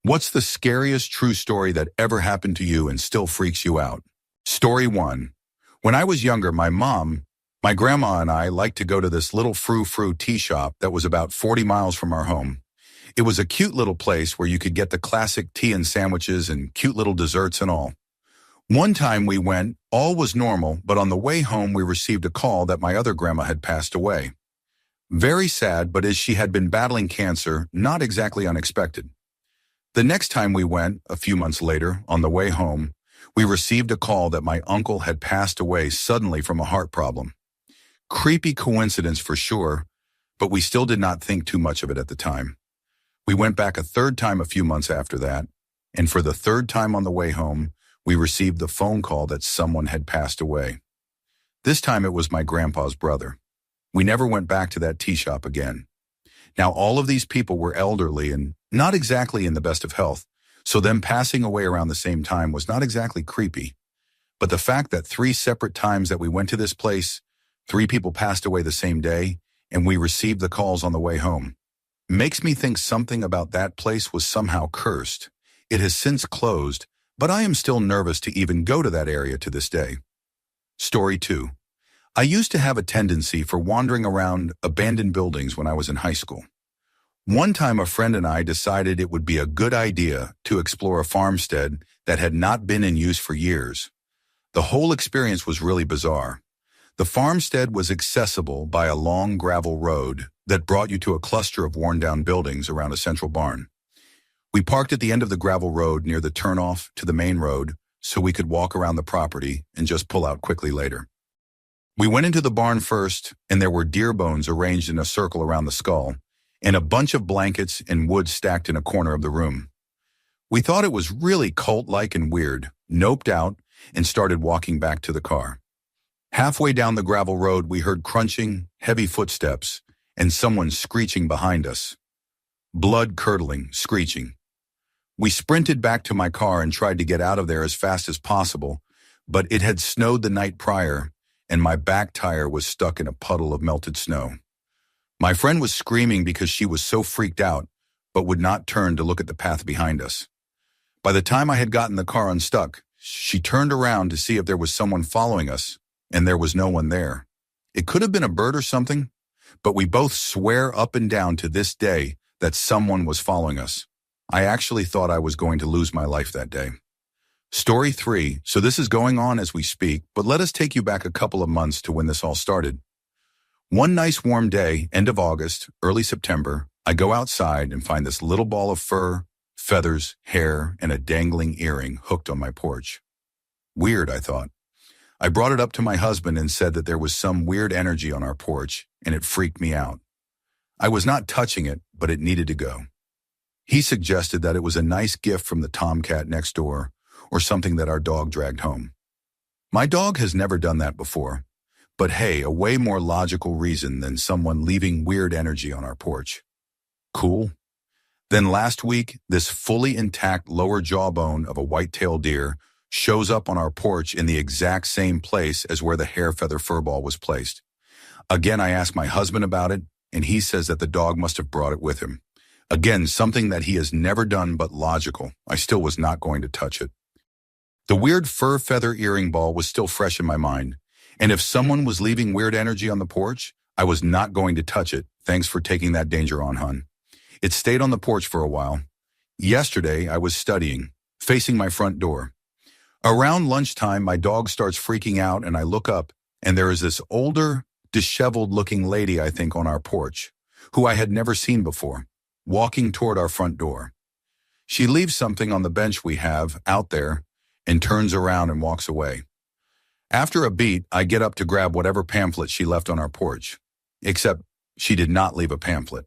What's the scariest true story that ever happened to you and still freaks you out? Story 1. When I was younger, my grandma and I liked to go to this little frou-frou tea shop that was about 40 miles from our home. It was a cute little place where you could get the classic tea and sandwiches and cute little desserts and all. One time we went, all was normal, but on the way home we received a call that my other grandma had passed away. Very sad, but as she had been battling cancer, not exactly unexpected. The next time we went, a few months later, on the way home, we received a call that my uncle had passed away suddenly from a heart problem. Creepy coincidence for sure, but we still did not think too much of it at the time. We went back a third time a few months after that, and for the third time on the way home, we received the phone call that someone had passed away. This time it was my grandpa's brother. We never went back to that tea shop again. Now all of these people were elderly and not exactly in the best of health, so them passing away around the same time was not exactly creepy. But the fact that 3 separate times that we went to this place, 3 people passed away the same day, and we received the calls on the way home, makes me think something about that place was somehow cursed. It has since closed, but I am still nervous to even go to that area to this day. Story 2. I used to have a tendency for wandering around abandoned buildings when I was in high school. One time a friend and I decided it would be a good idea to explore a farmstead that had not been in use for years. The whole experience was really bizarre. The farmstead was accessible by a long gravel road that brought you to a cluster of worn-down buildings around a central barn. We parked at the end of the gravel road near the turnoff to the main road so we could walk around the property and just pull out quickly later. We went into the barn first, and there were deer bones arranged in a circle around the skull, and a bunch of blankets and wood stacked in a corner of the room. We thought it was really cult-like and weird, noped out, and started walking back to the car. Halfway down the gravel road, we heard crunching, heavy footsteps, and someone screeching behind us. Blood-curdling, screeching. We sprinted back to my car and tried to get out of there as fast as possible, but it had snowed the night prior, and my back tire was stuck in a puddle of melted snow. My friend was screaming because she was so freaked out, but would not turn to look at the path behind us. By the time I had gotten the car unstuck, she turned around to see if there was someone following us, and there was no one there. It could have been a bird or something, but we both swear up and down to this day that someone was following us. I actually thought I was going to lose my life that day. Story 3. So this is going on as we speak, but let us take you back a couple of months to when this all started. One nice warm day, end of August, early September, I go outside and find this little ball of fur, feathers, hair, and a dangling earring hooked on my porch. Weird, I thought. I brought it up to my husband and said that there was some weird energy on our porch, and it freaked me out. I was not touching it, but it needed to go. He suggested that it was a nice gift from the tomcat next door, or something that our dog dragged home. My dog has never done that before, but hey, a way more logical reason than someone leaving weird energy on our porch. Cool. Then last week, this fully intact lower jawbone of a white-tailed deer shows up on our porch in the exact same place as where the hair feather furball was placed. Again, I asked my husband about it, and he says that the dog must have brought it with him. Again, something that he has never done but logical. I still was not going to touch it. The weird fur feather earring ball was still fresh in my mind, and if someone was leaving weird energy on the porch, I was not going to touch it. Thanks for taking that danger on, hun. It stayed on the porch for a while. Yesterday, I was studying, facing my front door. Around lunchtime, my dog starts freaking out, and I look up, and there is this older, disheveled-looking lady, I think, on our porch, who I had never seen before, walking toward our front door. She leaves something on the bench we have out there and turns around and walks away. After a beat, I get up to grab whatever pamphlet she left on our porch, except she did not leave a pamphlet.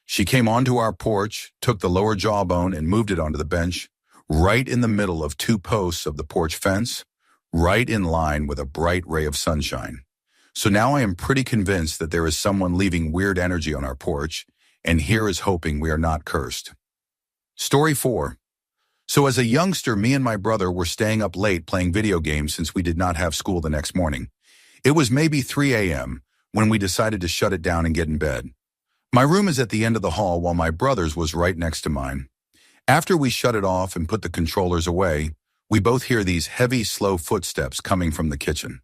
She came onto our porch, took the lower jawbone and moved it onto the bench, right in the middle of 2 posts of the porch fence, right in line with a bright ray of sunshine. So now I am pretty convinced that there is someone leaving weird energy on our porch, and here is hoping we are not cursed. Story 4. So as a youngster, me and my brother were staying up late playing video games since we did not have school the next morning. It was maybe 3 a.m. when we decided to shut it down and get in bed. My room is at the end of the hall while my brother's was right next to mine. After we shut it off and put the controllers away, we both hear these heavy, slow footsteps coming from the kitchen.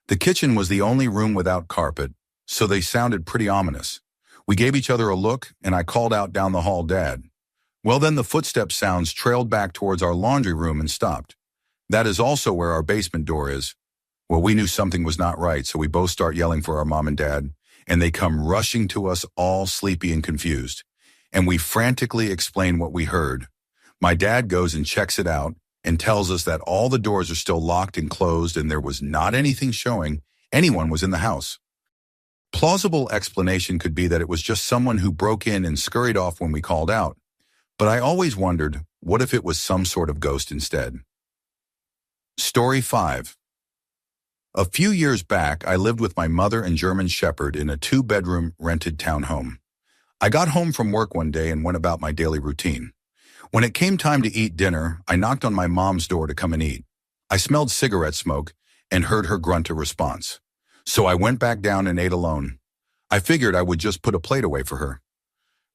The kitchen was the only room without carpet, so they sounded pretty ominous. We gave each other a look, and I called out down the hall, "Dad." Well, then the footstep sounds trailed back towards our laundry room and stopped. That is also where our basement door is. Well, we knew something was not right, so we both start yelling for our mom and dad, and they come rushing to us all sleepy and confused. And we frantically explain what we heard. My dad goes and checks it out and tells us that all the doors are still locked and closed and there was not anything showing anyone was in the house. Plausible explanation could be that it was just someone who broke in and scurried off when we called out. But I always wondered, what if it was some sort of ghost instead? Story 5. A few years back, I lived with my mother and German Shepherd in a 2-bedroom rented townhome. I got home from work one day and went about my daily routine. When it came time to eat dinner, I knocked on my mom's door to come and eat. I smelled cigarette smoke and heard her grunt a response. So I went back down and ate alone. I figured I would just put a plate away for her.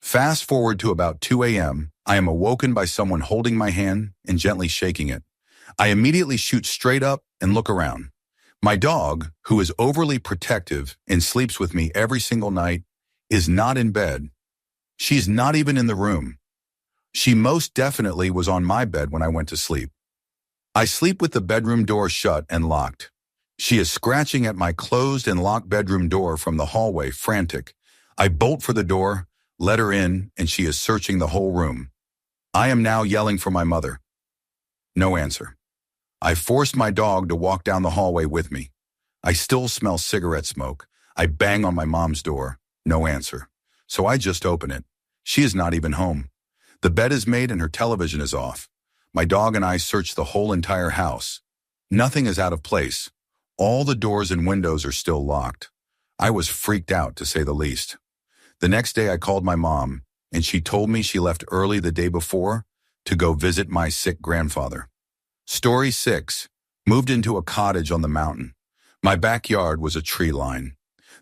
Fast forward to about 2 a.m., I am awoken by someone holding my hand and gently shaking it. I immediately shoot straight up and look around. My dog, who is overly protective and sleeps with me every single night, is not in bed. She's not even in the room. She most definitely was on my bed when I went to sleep. I sleep with the bedroom door shut and locked. She is scratching at my closed and locked bedroom door from the hallway, frantic. I bolt for the door, let her in, and she is searching the whole room. I am now yelling for my mother. No answer. I forced my dog to walk down the hallway with me. I still smell cigarette smoke. I bang on my mom's door. No answer. So I just open it. She is not even home. The bed is made and her television is off. My dog and I search the whole entire house. Nothing is out of place. All the doors and windows are still locked. I was freaked out, to say the least. The next day I called my mom, and she told me she left early the day before to go visit my sick grandfather. Story 6. Moved into a cottage on the mountain. My backyard was a tree line.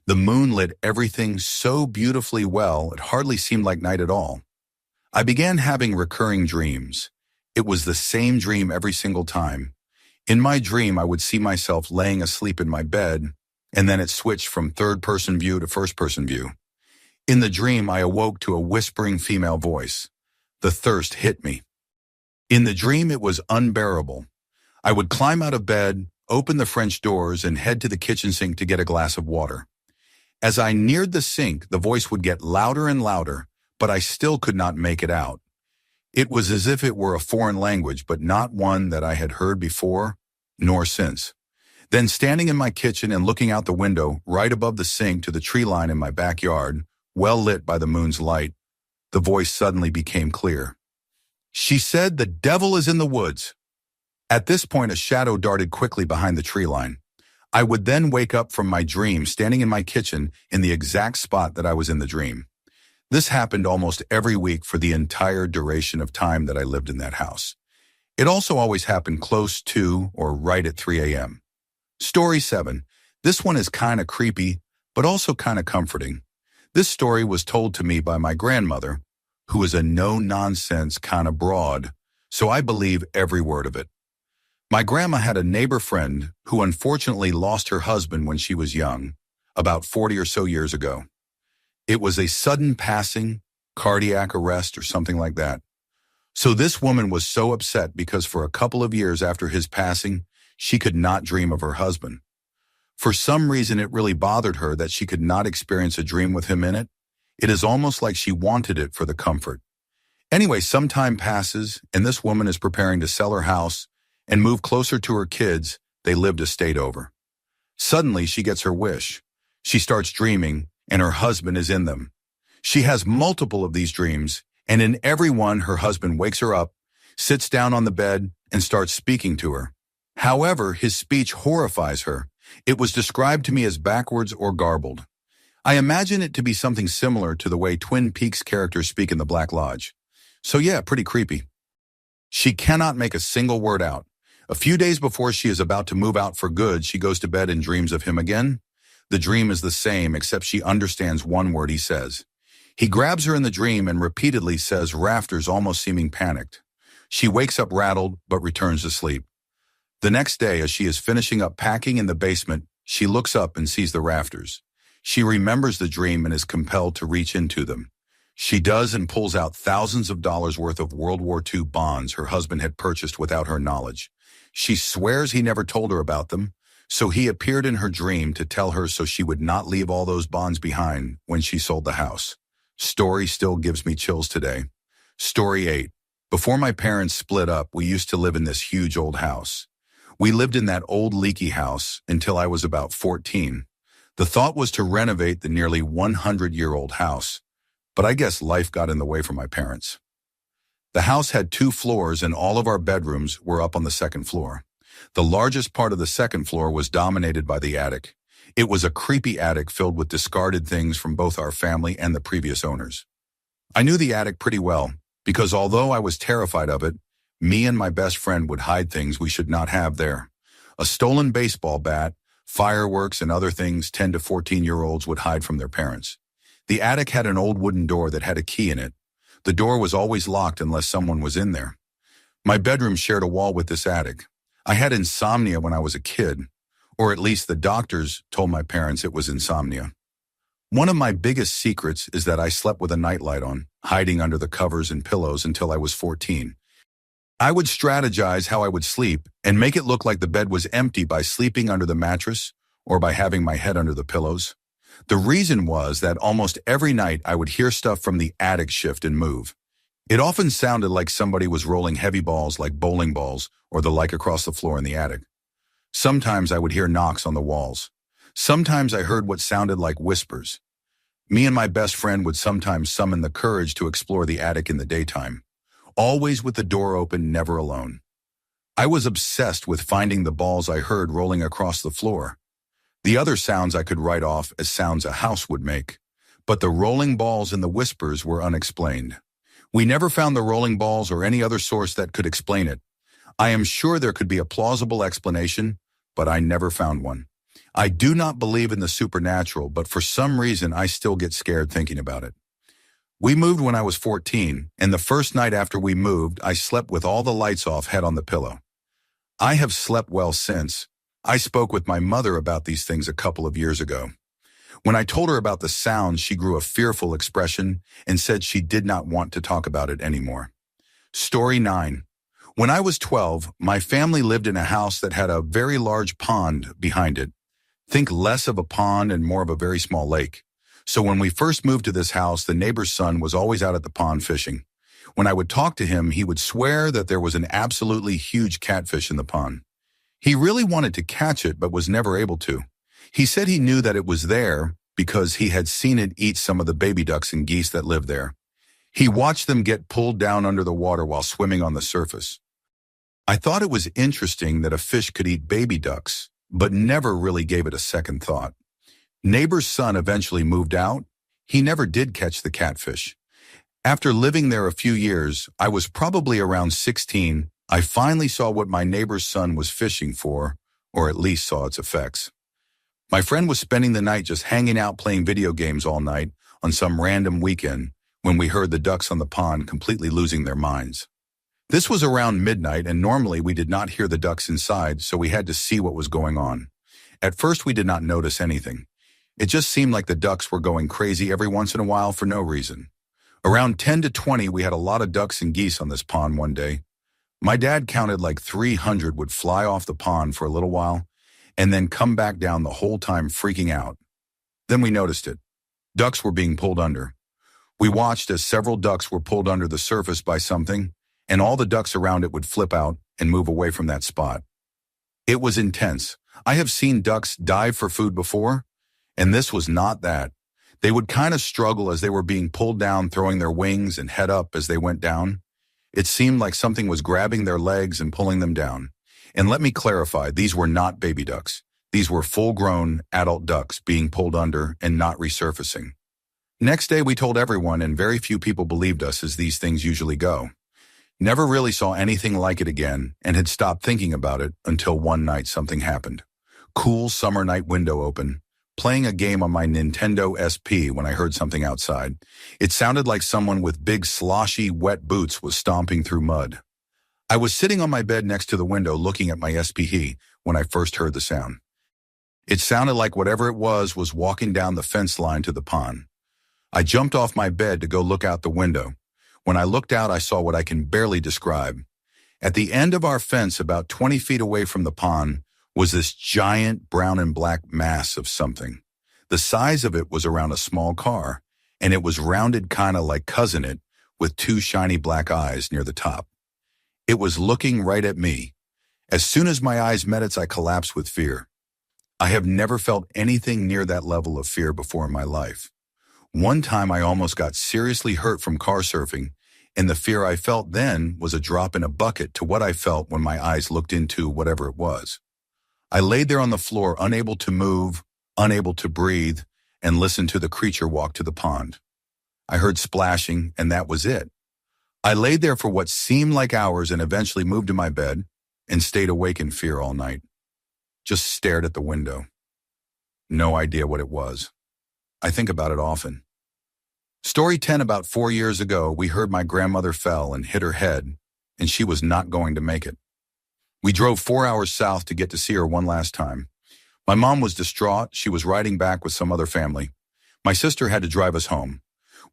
The moon lit everything so beautifully well it hardly seemed like night at all. I began having recurring dreams. It was the same dream every single time. In my dream, I would see myself laying asleep in my bed, and then it switched from third-person view to first-person view. In the dream, I awoke to a whispering female voice. The thirst hit me. In the dream, it was unbearable. I would climb out of bed, open the French doors, and head to the kitchen sink to get a glass of water. As I neared the sink, the voice would get louder and louder, but I still could not make it out. It was as if it were a foreign language, but not one that I had heard before, nor since. Then standing in my kitchen and looking out the window, right above the sink to the tree line in my backyard, well lit by the moon's light, the voice suddenly became clear. She said, "The devil is in the woods." At this point, a shadow darted quickly behind the tree line. I would then wake up from my dream standing in my kitchen in the exact spot that I was in the dream. This happened almost every week for the entire duration of time that I lived in that house. It also always happened close to or right at 3 a.m. Story 7. This one is kind of creepy, but also kind of comforting. This story was told to me by my grandmother, who is a no-nonsense kind of broad, so I believe every word of it. My grandma had a neighbor friend who unfortunately lost her husband when she was young, about 40 or so years ago. It was a sudden passing, cardiac arrest or something like that. So this woman was so upset because for a couple of years after his passing, she could not dream of her husband. For some reason, it really bothered her that she could not experience a dream with him in it. It is almost like she wanted it for the comfort. Anyway, some time passes, and this woman is preparing to sell her house and move closer to her kids they lived a state over. Suddenly, she gets her wish. She starts dreaming, and her husband is in them. She has multiple of these dreams, and in every one, her husband wakes her up, sits down on the bed, and starts speaking to her. However, his speech horrifies her. It was described to me as backwards or garbled. I imagine it to be something similar to the way Twin Peaks characters speak in the Black Lodge. So yeah, pretty creepy. She cannot make a single word out. A few days before she is about to move out for good, she goes to bed and dreams of him again. The dream is the same, except she understands one word he says. He grabs her in the dream and repeatedly says rafters, almost seeming panicked. She wakes up rattled, but returns to sleep. The next day, as she is finishing up packing in the basement, she looks up and sees the rafters. She remembers the dream and is compelled to reach into them. She does and pulls out thousands of dollars worth of World War II bonds her husband had purchased without her knowledge. She swears he never told her about them, so he appeared in her dream to tell her so she would not leave all those bonds behind when she sold the house. Story still gives me chills today. Story 8. Before my parents split up, we used to live in this huge old house. We lived in that old leaky house until I was about 14. The thought was to renovate the nearly 100-year-old house, but I guess life got in the way for my parents. The house had 2 floors and all of our bedrooms were up on the second floor. The largest part of the second floor was dominated by the attic. It was a creepy attic filled with discarded things from both our family and the previous owners. I knew the attic pretty well because although I was terrified of it, me and my best friend would hide things we should not have there. A stolen baseball bat, fireworks, and other things 10 to 14-year-olds would hide from their parents. The attic had an old wooden door that had a key in it. The door was always locked unless someone was in there. My bedroom shared a wall with this attic. I had insomnia when I was a kid, or at least the doctors told my parents it was insomnia. One of my biggest secrets is that I slept with a nightlight on, hiding under the covers and pillows until I was 14. I would strategize how I would sleep and make it look like the bed was empty by sleeping under the mattress or by having my head under the pillows. The reason was that almost every night I would hear stuff from the attic shift and move. It often sounded like somebody was rolling heavy balls like bowling balls or the like across the floor in the attic. Sometimes I would hear knocks on the walls. Sometimes I heard what sounded like whispers. Me and my best friend would sometimes summon the courage to explore the attic in the daytime. Always with the door open, never alone. I was obsessed with finding the balls I heard rolling across the floor. The other sounds I could write off as sounds a house would make, but the rolling balls and the whispers were unexplained. We never found the rolling balls or any other source that could explain it. I am sure there could be a plausible explanation, but I never found one. I do not believe in the supernatural, but for some reason I still get scared thinking about it. We moved when I was 14, and the first night after we moved, I slept with all the lights off, head on the pillow. I have slept well since. I spoke with my mother about these things a couple of years ago. When I told her about the sounds, she grew a fearful expression and said she did not want to talk about it anymore. Story 9. When I was 12, my family lived in a house that had a very large pond behind it. Think less of a pond and more of a very small lake. So when we first moved to this house, the neighbor's son was always out at the pond fishing. When I would talk to him, he would swear that there was an absolutely huge catfish in the pond. He really wanted to catch it, but was never able to. He said he knew that it was there because he had seen it eat some of the baby ducks and geese that lived there. He watched them get pulled down under the water while swimming on the surface. I thought it was interesting that a fish could eat baby ducks, but never really gave it a second thought. Neighbor's son eventually moved out. He never did catch the catfish. After living there a few years, I was probably around 16, I finally saw what my neighbor's son was fishing for, or at least saw its effects. My friend was spending the night just hanging out playing video games all night on some random weekend when we heard the ducks on the pond completely losing their minds. This was around midnight, and normally we did not hear the ducks inside, so we had to see what was going on. At first, we did not notice anything. It just seemed like the ducks were going crazy every once in a while for no reason. Around 10 to 20, we had a lot of ducks and geese on this pond one day. My dad counted like 300 would fly off the pond for a little while and then come back down, the whole time freaking out. Then we noticed it. Ducks were being pulled under. We watched as several ducks were pulled under the surface by something, and all the ducks around it would flip out and move away from that spot. It was intense. I have seen ducks dive for food before, and this was not that. They would kind of struggle as they were being pulled down, throwing their wings and head up as they went down. It seemed like something was grabbing their legs and pulling them down. And let me clarify, these were not baby ducks. These were full-grown adult ducks being pulled under and not resurfacing. Next day, we told everyone, and very few people believed us, as these things usually go. Never really saw anything like it again and had stopped thinking about it until one night something happened. Cool summer night, window open. playing a game on my Nintendo SP when I heard something outside. It sounded like someone with big sloshy, wet boots was stomping through mud. I was sitting on my bed next to the window looking at my SPE when I first heard the sound. It sounded like whatever it was walking down the fence line to the pond. I jumped off my bed to go look out the window. When I looked out, I saw what I can barely describe. At the end of our fence, about 20 feet away from the pond, was this giant brown and black mass of something. The size of it was around a small car, and it was rounded kind of like Cousin It, with two shiny black eyes near the top. It was looking right at me. As soon as my eyes met its, I collapsed with fear. I have never felt anything near that level of fear before in my life. One time I almost got seriously hurt from car surfing, and the fear I felt then was a drop in a bucket to what I felt when my eyes looked into whatever it was. I laid there on the floor, unable to move, unable to breathe, and listened to the creature walk to the pond. I heard splashing, and that was it. I laid there for what seemed like hours and eventually moved to my bed and stayed awake in fear all night. Just stared at the window. No idea what it was. I think about it often. Story 10. About 4 years ago, we heard my grandmother fell and hit her head, and she was not going to make it. We drove 4 hours south to get to see her one last time. My mom was distraught. She was riding back with some other family. My sister had to drive us home.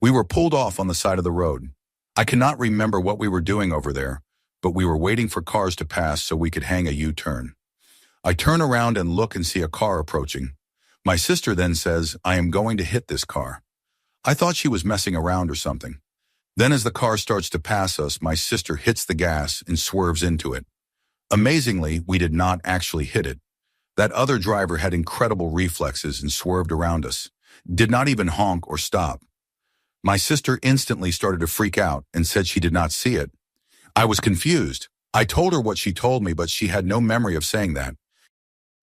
We were pulled off on the side of the road. I cannot remember what we were doing over there, but we were waiting for cars to pass so we could hang a U-turn. I turn around and look and see a car approaching. My sister then says, "I am going to hit this car." I thought she was messing around or something. Then as the car starts to pass us, my sister hits the gas and swerves into it. Amazingly, we did not actually hit it. That other driver had incredible reflexes and swerved around us, did not even honk or stop. My sister instantly started to freak out and said she did not see it. I was confused. I told her what she told me, but she had no memory of saying that.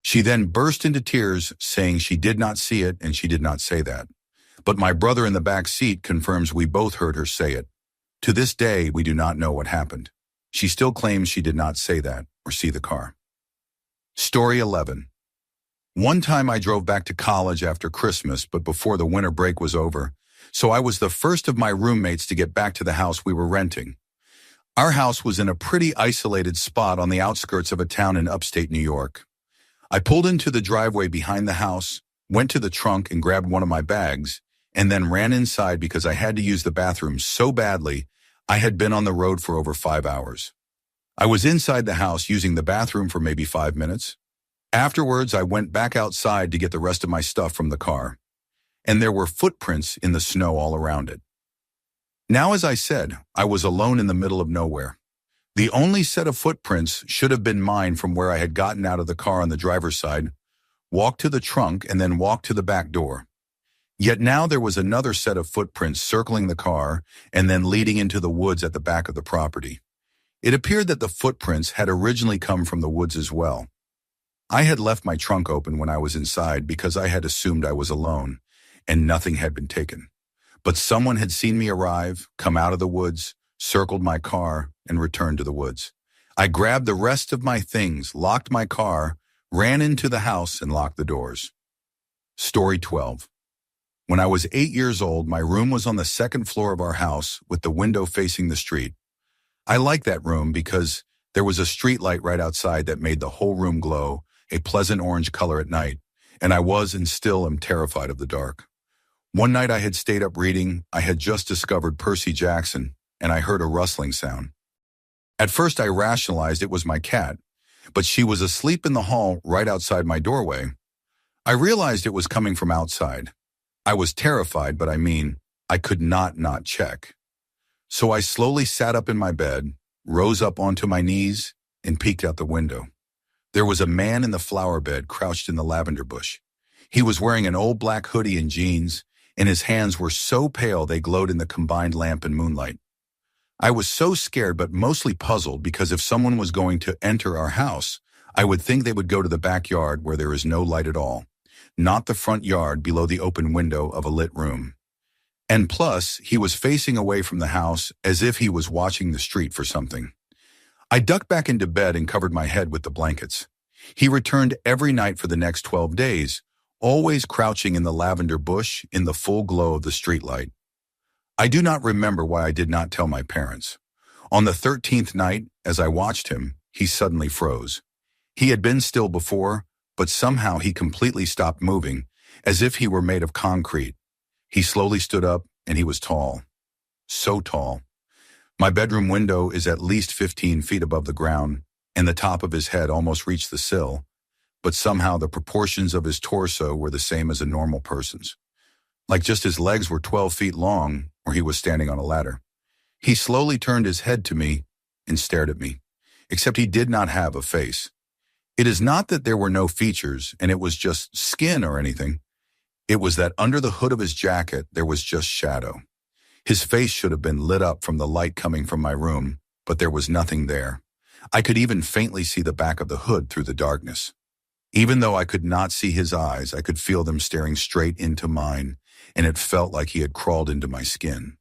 She then burst into tears, saying she did not see it and she did not say that. But my brother in the back seat confirms we both heard her say it. To this day, we do not know what happened. She still claims she did not say that or see the car. Story 11. One time I drove back to college after Christmas, but before the winter break was over, so I was the first of my roommates to get back to the house we were renting. Our house was in a pretty isolated spot on the outskirts of a town in upstate New York. I pulled into the driveway behind the house, went to the trunk and grabbed one of my bags, and then ran inside because I had to use the bathroom so badly. I had been on the road for over 5 hours. I was inside the house using the bathroom for maybe 5 minutes. Afterwards, I went back outside to get the rest of my stuff from the car, and there were footprints in the snow all around it. Now, as I said, I was alone in the middle of nowhere. The only set of footprints should have been mine from where I had gotten out of the car on the driver's side, walked to the trunk, and then walked to the back door. Yet now there was another set of footprints circling the car and then leading into the woods at the back of the property. It appeared that the footprints had originally come from the woods as well. I had left my trunk open when I was inside because I had assumed I was alone and nothing had been taken. But someone had seen me arrive, come out of the woods, circled my car, and returned to the woods. I grabbed the rest of my things, locked my car, ran into the house, and locked the doors. Story 12. When I was 8 years old, my room was on the second floor of our house with the window facing the street. I liked that room because there was a street light right outside that made the whole room glow, a pleasant orange color at night, and I was and still am terrified of the dark. One night I had stayed up reading. I had just discovered Percy Jackson, and I heard a rustling sound. At first I rationalized it was my cat, but she was asleep in the hall right outside my doorway. I realized it was coming from outside. I was terrified, but I could not check. So I slowly sat up in my bed, rose up onto my knees, and peeked out the window. There was a man in the flower bed crouched in the lavender bush. He was wearing an old black hoodie and jeans, and his hands were so pale they glowed in the combined lamp and moonlight. I was so scared but mostly puzzled because if someone was going to enter our house, I would think they would go to the backyard where there is no light at all, not the front yard below the open window of a lit room. And plus, he was facing away from the house as if he was watching the street for something. I ducked back into bed and covered my head with the blankets. He returned every night for the next 12 days, always crouching in the lavender bush in the full glow of the streetlight. I do not remember why I did not tell my parents. On the 13th night, as I watched him, he suddenly froze. He had been still before, but somehow he completely stopped moving, as if he were made of concrete. He slowly stood up, and he was tall. So tall. My bedroom window is at least 15 feet above the ground, and the top of his head almost reached the sill, but somehow the proportions of his torso were the same as a normal person's. Like just his legs were 12 feet long, or he was standing on a ladder. He slowly turned his head to me and stared at me, except he did not have a face. It is not that there were no features and it was just skin or anything. It was that under the hood of his jacket there was just shadow. His face should have been lit up from the light coming from my room, but there was nothing there. I could even faintly see the back of the hood through the darkness. Even though I could not see his eyes, I could feel them staring straight into mine, and it felt like he had crawled into my skin.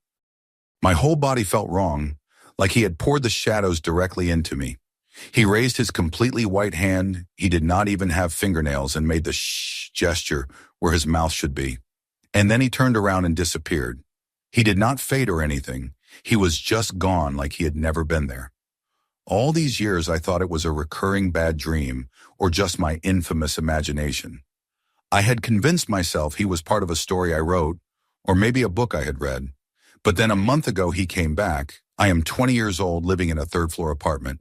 My whole body felt wrong, like he had poured the shadows directly into me. He raised his completely white hand, he did not even have fingernails, and made the shh gesture where his mouth should be. And then he turned around and disappeared. He did not fade or anything. He was just gone like he had never been there. All these years I thought it was a recurring bad dream or just my infamous imagination. I had convinced myself he was part of a story I wrote or maybe a book I had read. But then a month ago he came back. I am 20 years old living in a third-floor apartment.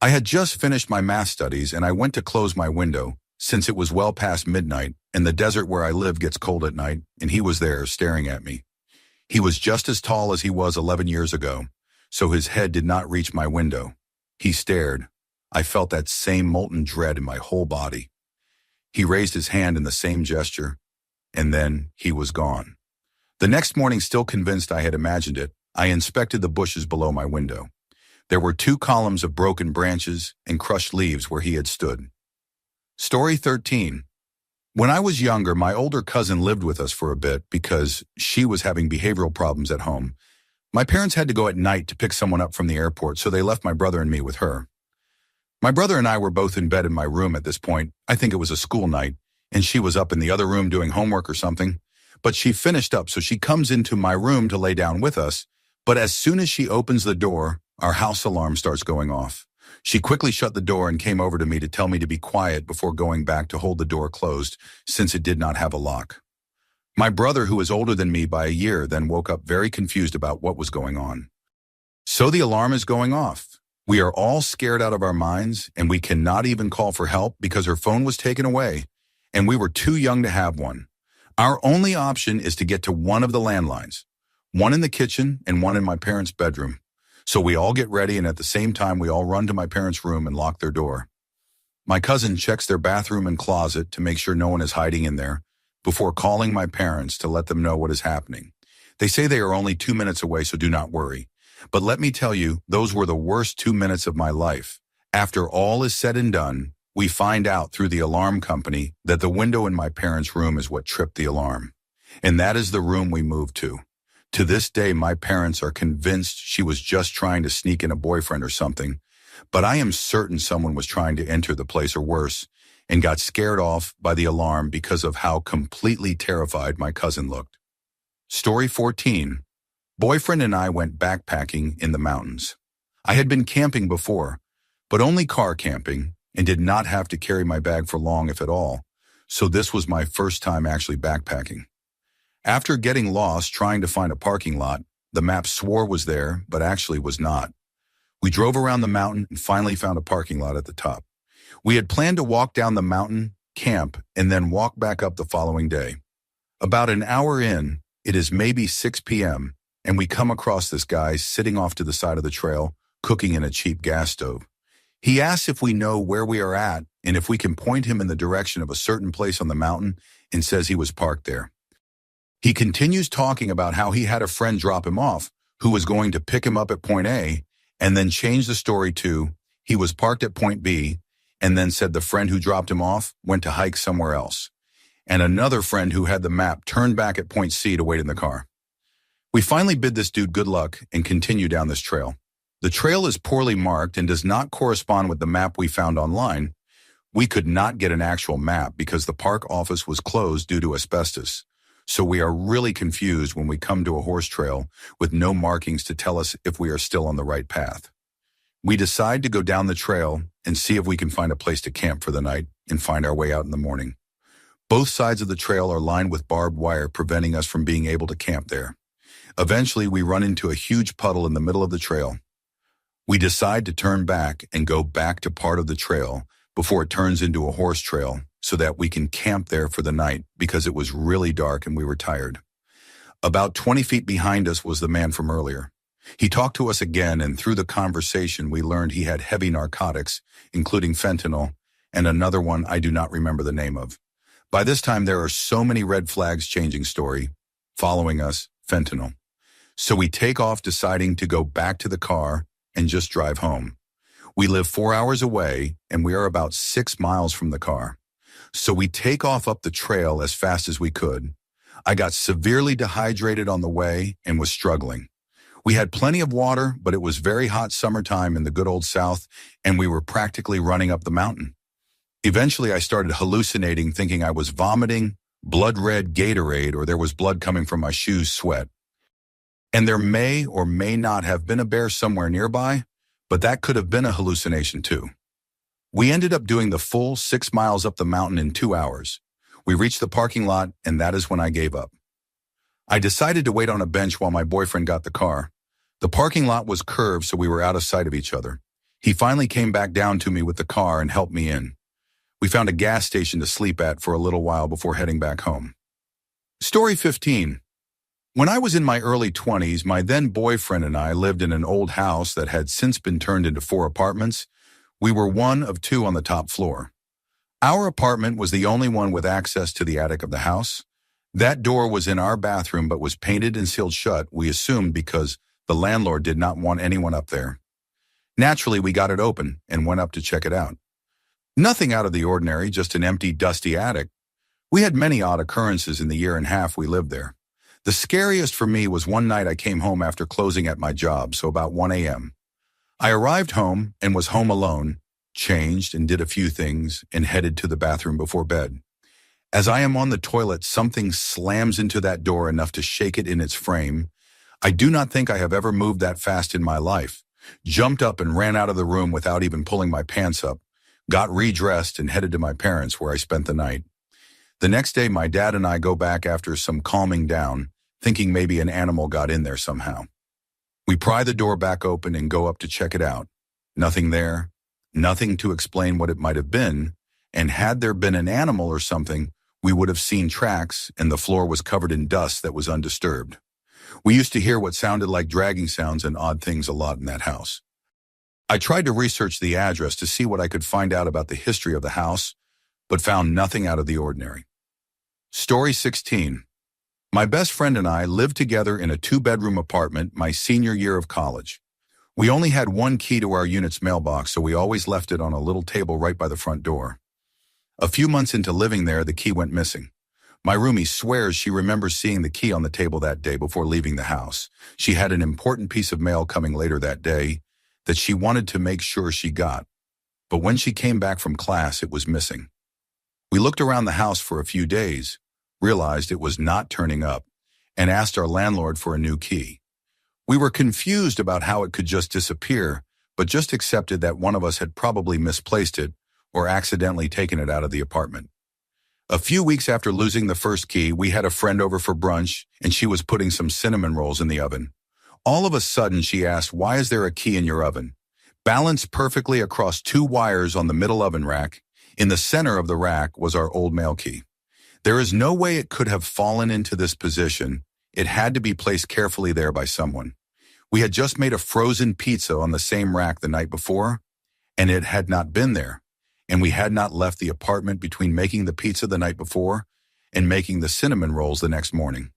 I had just finished my math studies and I went to close my window since it was well past midnight and the desert where I live gets cold at night, and he was there staring at me. He was just as tall as he was 11 years ago, so his head did not reach my window. He stared. I felt that same molten dread in my whole body. He raised his hand in the same gesture, and then he was gone. The next morning, still convinced I had imagined it, I inspected the bushes below my window. There were 2 columns of broken branches and crushed leaves where he had stood. Story 13. When I was younger, my older cousin lived with us for a bit because she was having behavioral problems at home. My parents had to go at night to pick someone up from the airport, so they left my brother and me with her. My brother and I were both in bed in my room at this point. I think it was a school night, and she was up in the other room doing homework or something. But she finished up, so she comes into my room to lay down with us. But as soon as she opens the door, our house alarm starts going off. She quickly shut the door and came over to me to tell me to be quiet before going back to hold the door closed, since it did not have a lock. My brother, who is older than me by a year, then woke up very confused about what was going on. So the alarm is going off. We are all scared out of our minds, and we cannot even call for help because her phone was taken away, and we were too young to have one. Our only option is to get to one of the landlines, one in the kitchen and one in my parents' bedroom. So we all get ready, and at the same time, we all run to my parents' room and lock their door. My cousin checks their bathroom and closet to make sure no one is hiding in there before calling my parents to let them know what is happening. They say they are only 2 minutes away, so do not worry. But let me tell you, those were the worst 2 minutes of my life. After all is said and done, we find out through the alarm company that the window in my parents' room is what tripped the alarm. And that is the room we moved to. To this day, my parents are convinced she was just trying to sneak in a boyfriend or something, but I am certain someone was trying to enter the place or worse, and got scared off by the alarm because of how completely terrified my cousin looked. Story 14. Boyfriend and I went backpacking in the mountains. I had been camping before, but only car camping, and did not have to carry my bag for long, if at all, so this was my first time actually backpacking. After getting lost trying to find a parking lot, the map swore was there, but actually was not. We drove around the mountain and finally found a parking lot at the top. We had planned to walk down the mountain, camp, and then walk back up the following day. About an hour in, it is maybe 6 p.m., and we come across this guy sitting off to the side of the trail, cooking in a cheap gas stove. He asks if we know where we are at and if we can point him in the direction of a certain place on the mountain, and says he was parked there. He continues talking about how he had a friend drop him off who was going to pick him up at point A, and then changed the story to he was parked at point B, and then said the friend who dropped him off went to hike somewhere else, and another friend who had the map turned back at point C to wait in the car. We finally bid this dude good luck and continue down this trail. The trail is poorly marked and does not correspond with the map we found online. We could not get an actual map because the park office was closed due to asbestos. So we are really confused when we come to a horse trail with no markings to tell us if we are still on the right path. We decide to go down the trail and see if we can find a place to camp for the night and find our way out in the morning. Both sides of the trail are lined with barbed wire, preventing us from being able to camp there. Eventually, we run into a huge puddle in the middle of the trail. We decide to turn back and go back to part of the trail before it turns into a horse trail so that we can camp there for the night because it was really dark and we were tired. About 20 feet behind us was the man from earlier. He talked to us again, and through the conversation, we learned he had heavy narcotics, including fentanyl, and another one I do not remember the name of. By this time, there are so many red flags changing story. Following us, fentanyl. So we take off, deciding to go back to the car and just drive home. We live 4 hours away, and we are about 6 miles from the car. So we take off up the trail as fast as we could. I got severely dehydrated on the way and was struggling. We had plenty of water, but it was very hot summertime in the good old South, and we were practically running up the mountain. Eventually, I started hallucinating, thinking I was vomiting blood red Gatorade or there was blood coming from my shoes sweat. And there may or may not have been a bear somewhere nearby, but that could have been a hallucination too. We ended up doing the full 6 miles up the mountain in 2 hours. We reached the parking lot, and that is when I gave up. I decided to wait on a bench while my boyfriend got the car. The parking lot was curved, so we were out of sight of each other. He finally came back down to me with the car and helped me in. We found a gas station to sleep at for a little while before heading back home. Story 15. When I was in my early 20s, my then boyfriend and I lived in an old house that had since been turned into 4 apartments. We were one of 2 on the top floor. Our apartment was the only one with access to the attic of the house. That door was in our bathroom but was painted and sealed shut, we assumed because the landlord did not want anyone up there. Naturally, we got it open and went up to check it out. Nothing out of the ordinary, just an empty, dusty attic. We had many odd occurrences in the year and a half we lived there. The scariest for me was one night I came home after closing at my job, so about 1 a.m. I arrived home and was home alone, changed and did a few things, and headed to the bathroom before bed. As I am on the toilet, something slams into that door enough to shake it in its frame. I do not think I have ever moved that fast in my life. Jumped up and ran out of the room without even pulling my pants up. Got redressed and headed to my parents' where I spent the night. The next day, my dad and I go back after some calming down, thinking maybe an animal got in there somehow. We pry the door back open and go up to check it out. Nothing there, nothing to explain what it might have been, and had there been an animal or something, we would have seen tracks, and the floor was covered in dust that was undisturbed. We used to hear what sounded like dragging sounds and odd things a lot in that house. I tried to research the address to see what I could find out about the history of the house, but found nothing out of the ordinary. Story 16. My best friend and I lived together in a 2-bedroom apartment my senior year of college. We only had one key to our unit's mailbox, so we always left it on a little table right by the front door. A few months into living there, the key went missing. My roomie swears she remembers seeing the key on the table that day before leaving the house. She had an important piece of mail coming later that day that she wanted to make sure she got. But when she came back from class, it was missing. We looked around the house for a few days, realized it was not turning up, and asked our landlord for a new key. We were confused about how it could just disappear, but just accepted that one of us had probably misplaced it or accidentally taken it out of the apartment. A few weeks after losing the first key, we had a friend over for brunch, and she was putting some cinnamon rolls in the oven. All of a sudden, she asked, "Why is there a key in your oven?" Balanced perfectly across 2 wires on the middle oven rack, in the center of the rack was our old mail key. There is no way it could have fallen into this position. It had to be placed carefully there by someone. We had just made a frozen pizza on the same rack the night before, and it had not been there. And we had not left the apartment between making the pizza the night before and making the cinnamon rolls the next morning.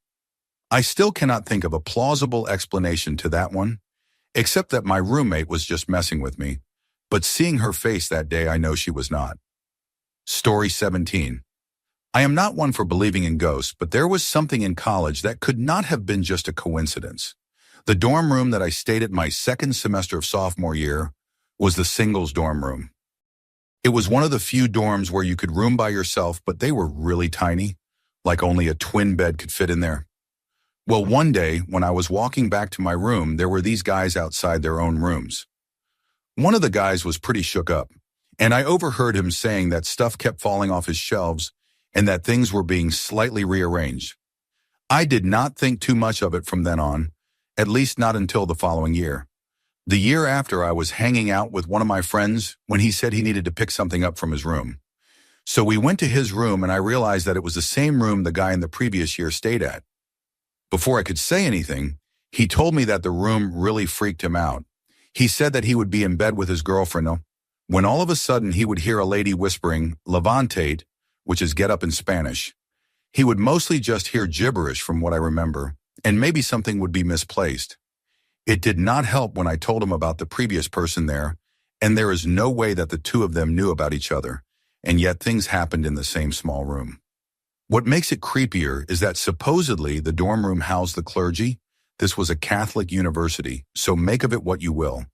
I still cannot think of a plausible explanation to that one, except that my roommate was just messing with me, but seeing her face that day, I know she was not. Story 17. I am not one for believing in ghosts, but there was something in college that could not have been just a coincidence. The dorm room that I stayed at my second semester of sophomore year was the singles dorm room. It was one of the few dorms where you could room by yourself, but they were really tiny, like only a twin bed could fit in there. Well, one day, when I was walking back to my room, there were these guys outside their own rooms. One of the guys was pretty shook up, and I overheard him saying that stuff kept falling off his shelves and that things were being slightly rearranged. I did not think too much of it from then on, at least not until the following year. The year after, I was hanging out with one of my friends when he said he needed to pick something up from his room. So we went to his room, and I realized that it was the same room the guy in the previous year stayed at. Before I could say anything, he told me that the room really freaked him out. He said that he would be in bed with his girlfriend when all of a sudden he would hear a lady whispering, "Levantate," which is get up in Spanish. He would mostly just hear gibberish from what I remember, and maybe something would be misplaced. It did not help when I told him about the previous person there, and there is no way that the two of them knew about each other, and yet things happened in the same small room. What makes it creepier is that supposedly the dorm room housed the clergy. This was a Catholic university, so make of it what you will.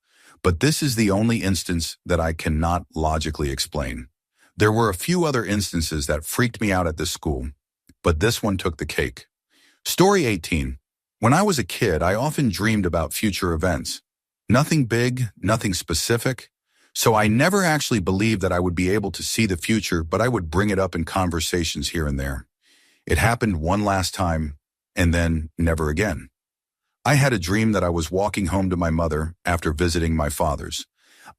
But this is the only instance that I cannot logically explain. There were a few other instances that freaked me out at this school, but this one took the cake. Story 18. When I was a kid, I often dreamed about future events. Nothing big, nothing specific. So I never actually believed that I would be able to see the future, but I would bring it up in conversations here and there. It happened one last time, and then never again. I had a dream that I was walking home to my mother after visiting my father's.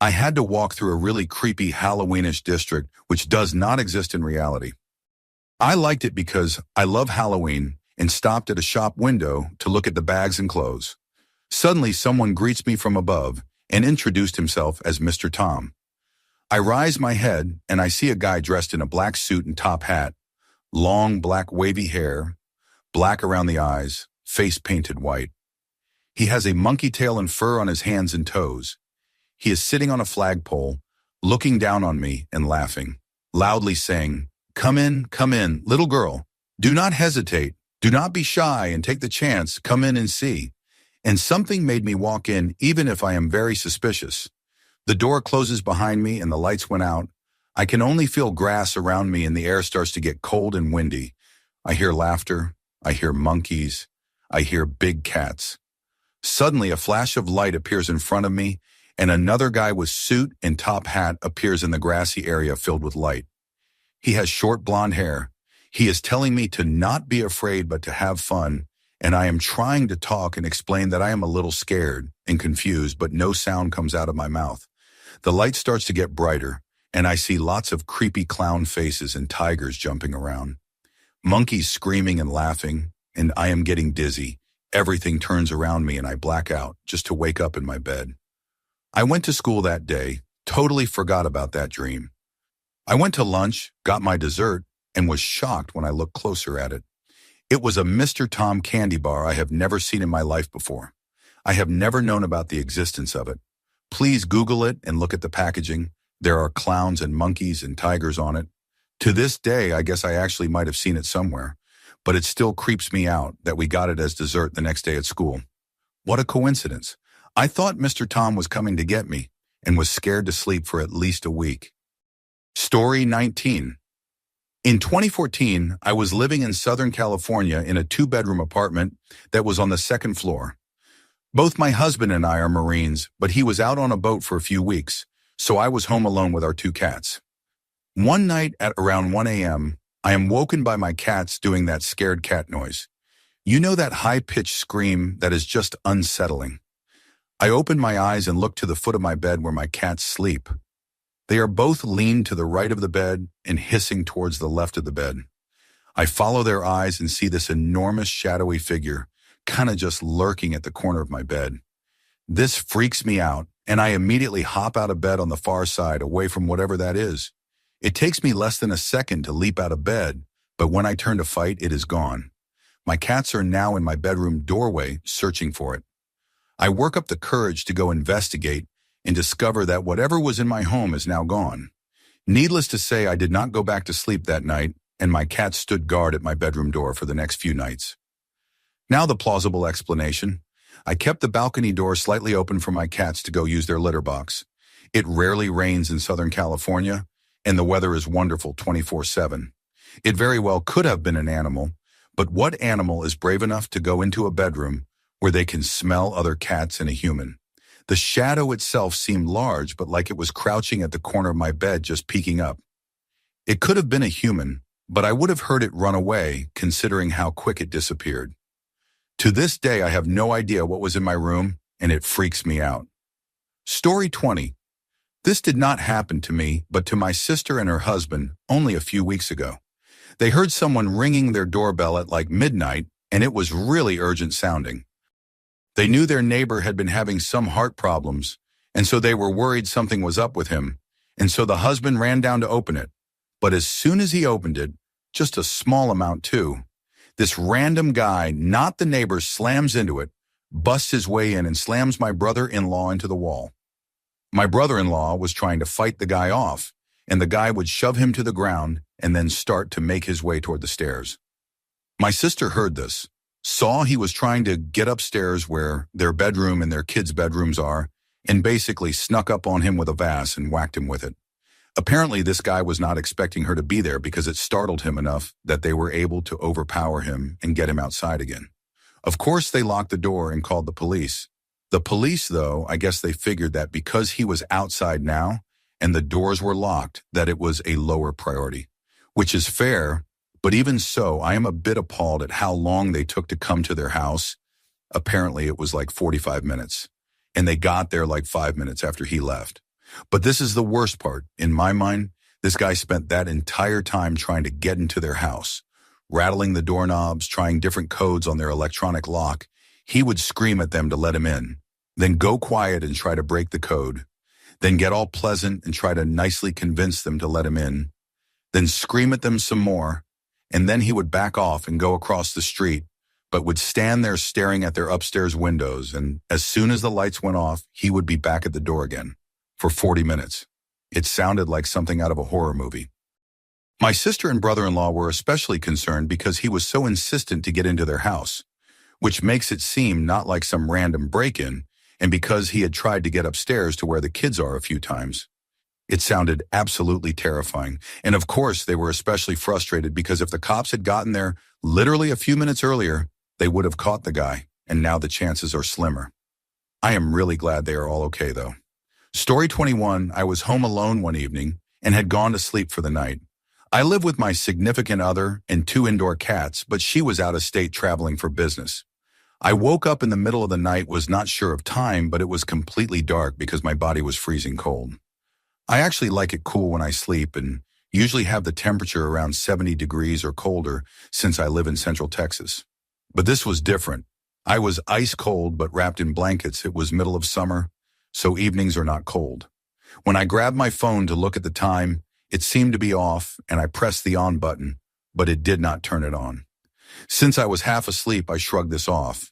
I had to walk through a really creepy Halloweenish district, which does not exist in reality. I liked it because I love Halloween and stopped at a shop window to look at the bags and clothes. Suddenly, someone greets me from above and introduced himself as Mr. Tom. I raise my head and I see a guy dressed in a black suit and top hat, long black wavy hair, black around the eyes, face painted white. He has a monkey tail and fur on his hands and toes. He is sitting on a flagpole, looking down on me and laughing, loudly saying, come in, little girl. Do not hesitate. Do not be shy and take the chance. Come in and see." And something made me walk in, even if I am very suspicious. The door closes behind me and the lights went out. I can only feel grass around me and the air starts to get cold and windy. I hear laughter. I hear monkeys. I hear big cats. Suddenly, a flash of light appears in front of me, and another guy with suit and top hat appears in the grassy area filled with light. He has short blonde hair. He is telling me to not be afraid but to have fun, and I am trying to talk and explain that I am a little scared and confused, but no sound comes out of my mouth. The light starts to get brighter, and I see lots of creepy clown faces and tigers jumping around. Monkeys screaming and laughing, and I am getting dizzy. Everything turns around me and I black out just to wake up in my bed. I went to school that day, totally forgot about that dream. I went to lunch, got my dessert, and was shocked when I looked closer at it. It was a Mr. Tom candy bar I have never seen in my life before. I have never known about the existence of it. Please Google it and look at the packaging. There are clowns and monkeys and tigers on it. To this day, I guess I actually might have seen it somewhere, but it still creeps me out that we got it as dessert the next day at school. What a coincidence. I thought Mr. Tom was coming to get me and was scared to sleep for at least a week. Story 19. In 2014, I was living in Southern California in a 2-bedroom apartment that was on the 2nd floor. Both my husband and I are Marines, but he was out on a boat for a few weeks, so I was home alone with our 2 cats. One night at around 1 a.m., I am woken by my cats doing that scared cat noise. You know, that high-pitched scream that is just unsettling. I open my eyes and look to the foot of my bed where my cats sleep. They are both leaned to the right of the bed and hissing towards the left of the bed. I follow their eyes and see this enormous shadowy figure, kind of just lurking at the corner of my bed. This freaks me out, and I immediately hop out of bed on the far side, away from whatever that is. It takes me less than a second to leap out of bed, but when I turn to fight, it is gone. My cats are now in my bedroom doorway, searching for it. I work up the courage to go investigate and discover that whatever was in my home is now gone. Needless to say, I did not go back to sleep that night, and my cats stood guard at my bedroom door for the next few nights. Now the plausible explanation. I kept the balcony door slightly open for my cats to go use their litter box. It rarely rains in Southern California, and the weather is wonderful 24/7. It very well could have been an animal, but what animal is brave enough to go into a bedroom where they can smell other cats and a human? The shadow itself seemed large, but like it was crouching at the corner of my bed just peeking up. It could have been a human, but I would have heard it run away considering how quick it disappeared. To this day, I have no idea what was in my room, and it freaks me out. Story 20. This did not happen to me, but to my sister and her husband only a few weeks ago. They heard someone ringing their doorbell at like midnight, and it was really urgent sounding. They knew their neighbor had been having some heart problems, and so they were worried something was up with him, and so the husband ran down to open it. But as soon as he opened it, just a small amount too, this random guy, not the neighbor, slams into it, busts his way in and slams my brother-in-law into the wall. My brother-in-law was trying to fight the guy off, and the guy would shove him to the ground and then start to make his way toward the stairs. My sister heard this, saw he was trying to get upstairs where their bedroom and their kids' bedrooms are, and basically snuck up on him with a vase and whacked him with it. Apparently, this guy was not expecting her to be there because it startled him enough that they were able to overpower him and get him outside again. Of course, they locked the door and called the police. The police, though, I guess they figured that because he was outside now and the doors were locked, that it was a lower priority, which is fair, but even so, I am a bit appalled at how long they took to come to their house. Apparently, it was like 45 minutes, and they got there like 5 minutes after he left. But this is the worst part. In my mind, this guy spent that entire time trying to get into their house, rattling the doorknobs, trying different codes on their electronic lock. He would scream at them to let him in, then go quiet and try to break the code, then get all pleasant and try to nicely convince them to let him in, then scream at them some more, and then he would back off and go across the street, but would stand there staring at their upstairs windows, and as soon as the lights went off, he would be back at the door again. For 40 minutes. It sounded like something out of a horror movie. My sister and brother-in-law were especially concerned because he was so insistent to get into their house, which makes it seem not like some random break-in, and because he had tried to get upstairs to where the kids are a few times. It sounded absolutely terrifying, and of course they were especially frustrated because if the cops had gotten there literally a few minutes earlier, they would have caught the guy, and now the chances are slimmer. I am really glad they are all okay, though. Story 21, I was home alone one evening and had gone to sleep for the night. I live with my significant other and 2 indoor cats, but she was out of state traveling for business. I woke up in the middle of the night, was not sure of time, but it was completely dark because my body was freezing cold. I actually like it cool when I sleep and usually have the temperature around 70 degrees or colder since I live in Central Texas. But this was different. I was ice cold but wrapped in blankets. It was middle of summer, so evenings are not cold. When I grabbed my phone to look at the time, it seemed to be off, and I pressed the on button, but it did not turn it on. Since I was half asleep, I shrugged this off.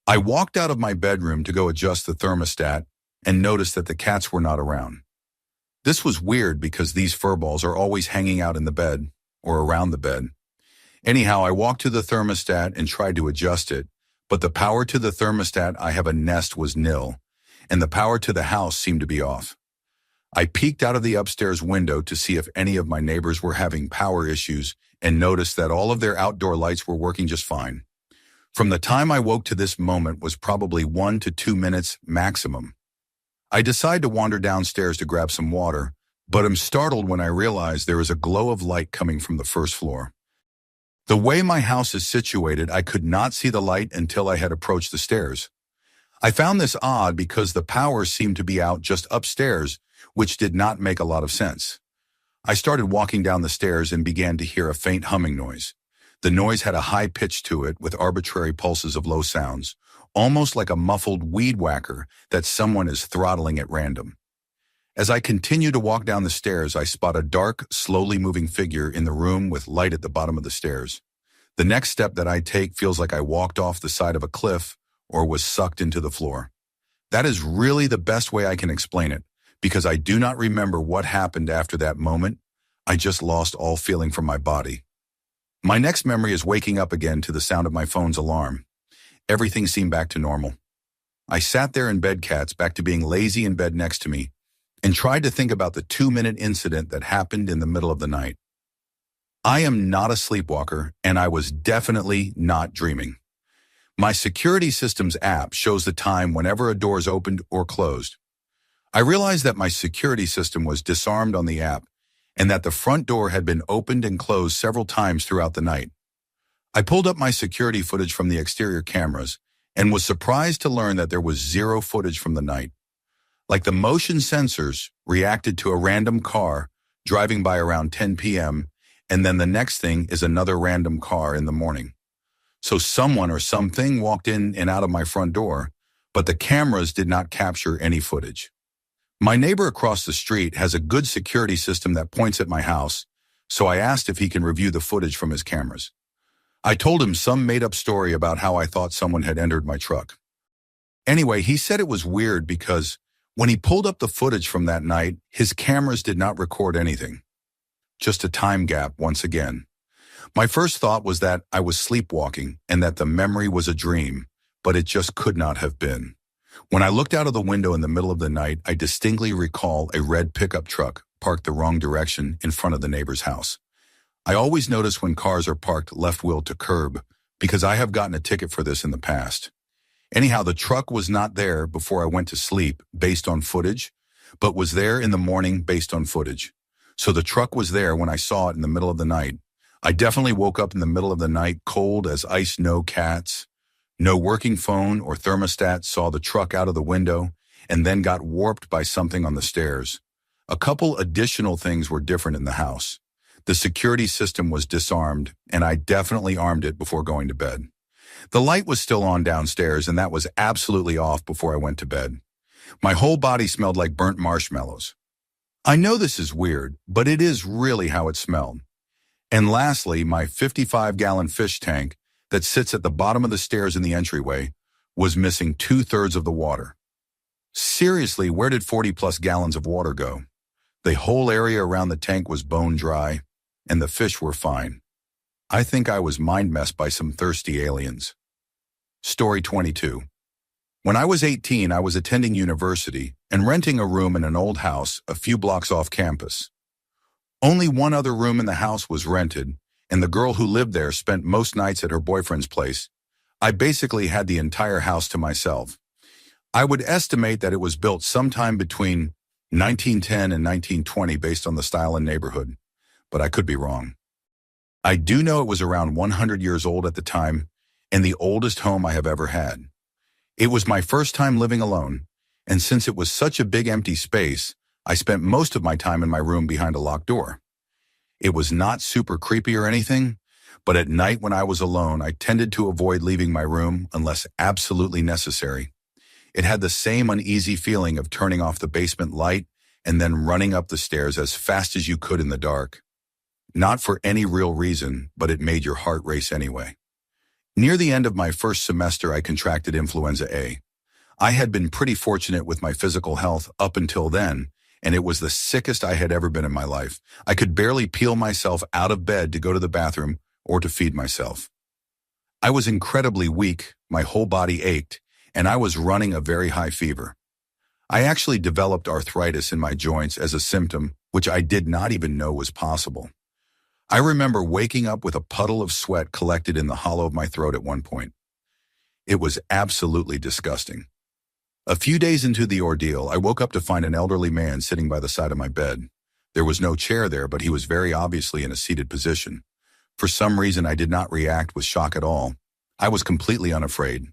I walked out of my bedroom to go adjust the thermostat and noticed that the cats were not around. This was weird because these furballs are always hanging out in the bed or around the bed. Anyhow, I walked to the thermostat and tried to adjust it, but the power to the thermostat I have a nest was nil, and the power to the house seemed to be off. I peeked out of the upstairs window to see if any of my neighbors were having power issues and noticed that all of their outdoor lights were working just fine. From the time I woke to this moment was probably 1 to 2 minutes maximum. I decide to wander downstairs to grab some water, but am startled when I realize there is a glow of light coming from the first floor. The way my house is situated, I could not see the light until I had approached the stairs. I found this odd because the power seemed to be out just upstairs, which did not make a lot of sense. I started walking down the stairs and began to hear a faint humming noise. The noise had a high pitch to it with arbitrary pulses of low sounds, almost like a muffled weed whacker that someone is throttling at random. As I continue to walk down the stairs, I spot a dark, slowly moving figure in the room with light at the bottom of the stairs. The next step that I take feels like I walked off the side of a cliff or was sucked into the floor. That is really the best way I can explain it, because I do not remember what happened after that moment. I just lost all feeling from my body. My next memory is waking up again to the sound of my phone's alarm. Everything seemed back to normal. I sat there in bed, cats back to being lazy in bed next to me, and tried to think about the 2-minute incident that happened in the middle of the night. I am not a sleepwalker, and I was definitely not dreaming. My security systems app shows the time whenever a door is opened or closed. I realized that my security system was disarmed on the app and that the front door had been opened and closed several times throughout the night. I pulled up my security footage from the exterior cameras and was surprised to learn that there was zero footage from the night. Like the motion sensors reacted to a random car driving by around 10 p.m., and then the next thing is another random car in the morning. So someone or something walked in and out of my front door, but the cameras did not capture any footage. My neighbor across the street has a good security system that points at my house, so I asked if he can review the footage from his cameras. I told him some made-up story about how I thought someone had entered my truck. Anyway, he said it was weird because when he pulled up the footage from that night, his cameras did not record anything. Just a time gap once again. My first thought was that I was sleepwalking and that the memory was a dream, but it just could not have been. When I looked out of the window in the middle of the night, I distinctly recall a red pickup truck parked the wrong direction in front of the neighbor's house. I always notice when cars are parked left wheel to curb because I have gotten a ticket for this in the past. Anyhow, the truck was not there before I went to sleep based on footage, but was there in the morning based on footage. So the truck was there when I saw it in the middle of the night. I definitely woke up in the middle of the night cold as ice, no cats. No working phone or thermostat, saw the truck out of the window, and then got warped by something on the stairs. A couple additional things were different in the house. The security system was disarmed, and I definitely armed it before going to bed. The light was still on downstairs, and that was absolutely off before I went to bed. My whole body smelled like burnt marshmallows. I know this is weird, but it is really how it smelled. And lastly, my 55-gallon fish tank that sits at the bottom of the stairs in the entryway was missing 2/3 of the water. Seriously, where did 40+ gallons of water go? The whole area around the tank was bone dry, and the fish were fine. I think I was mind-messed by some thirsty aliens. Story 22. When I was 18, I was attending university and renting a room in an old house a few blocks off campus. Only one other room in the house was rented, and the girl who lived there spent most nights at her boyfriend's place. I basically had the entire house to myself. I would estimate that it was built sometime between 1910 and 1920 based on the style and neighborhood, but I could be wrong. I do know it was around 100 years old at the time, and the oldest home I have ever had. It was my first time living alone, and since it was such a big empty space, I spent most of my time in my room behind a locked door. It was not super creepy or anything, but at night when I was alone, I tended to avoid leaving my room unless absolutely necessary. It had the same uneasy feeling of turning off the basement light and then running up the stairs as fast as you could in the dark. Not for any real reason, but it made your heart race anyway. Near the end of my first semester, I contracted influenza A. I had been pretty fortunate with my physical health up until then, and it was the sickest I had ever been in my life. I could barely peel myself out of bed to go to the bathroom or to feed myself. I was incredibly weak, my whole body ached, and I was running a very high fever. I actually developed arthritis in my joints as a symptom, which I did not even know was possible. I remember waking up with a puddle of sweat collected in the hollow of my throat at one point. It was absolutely disgusting. A few days into the ordeal, I woke up to find an elderly man sitting by the side of my bed. There was no chair there, but he was very obviously in a seated position. For some reason, I did not react with shock at all. I was completely unafraid.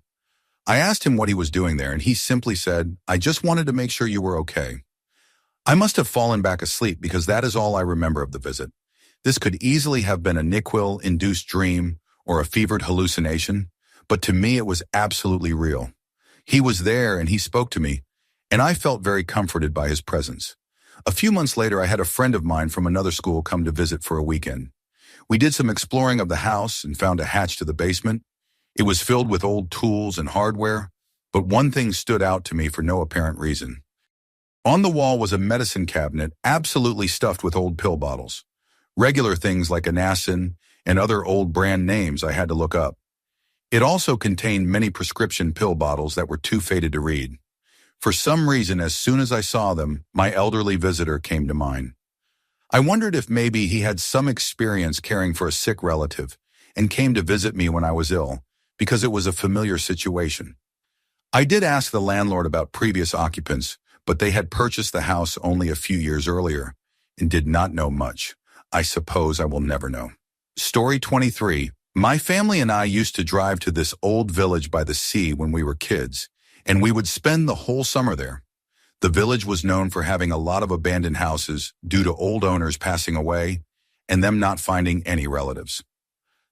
I asked him what he was doing there, and he simply said, "I just wanted to make sure you were okay." I must have fallen back asleep because that is all I remember of the visit. This could easily have been a NyQuil-induced dream or a fevered hallucination, but to me it was absolutely real. He was there and he spoke to me, and I felt very comforted by his presence. A few months later, I had a friend of mine from another school come to visit for a weekend. We did some exploring of the house and found a hatch to the basement. It was filled with old tools and hardware, but one thing stood out to me for no apparent reason. On the wall was a medicine cabinet absolutely stuffed with old pill bottles. Regular things like Anacin and other old brand names I had to look up. It also contained many prescription pill bottles that were too faded to read. For some reason, as soon as I saw them, my elderly visitor came to mind. I wondered if maybe he had some experience caring for a sick relative and came to visit me when I was ill, because it was a familiar situation. I did ask the landlord about previous occupants, but they had purchased the house only a few years earlier and did not know much. I suppose I will never know. Story 23. My family and I used to drive to this old village by the sea when we were kids, and we would spend the whole summer there. The village was known for having a lot of abandoned houses due to old owners passing away and them not finding any relatives.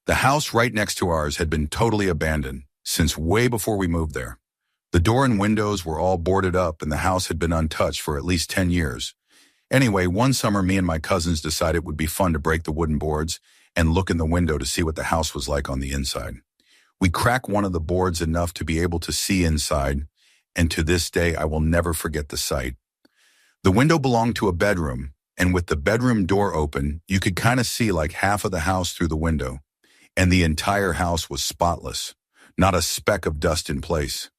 The house right next to ours had been totally abandoned since way before we moved there. The door and windows were all boarded up and the house had been untouched for at least 10 years. Anyway, one summer me and my cousins decided it would be fun to break the wooden boards and look in the window to see what the house was like on the inside. We cracked one of the boards enough to be able to see inside, and to this day I will never forget the sight. The window belonged to a bedroom, and with the bedroom door open, you could kind of see like half of the house through the window, and the entire house was spotless, not a speck of dust in place.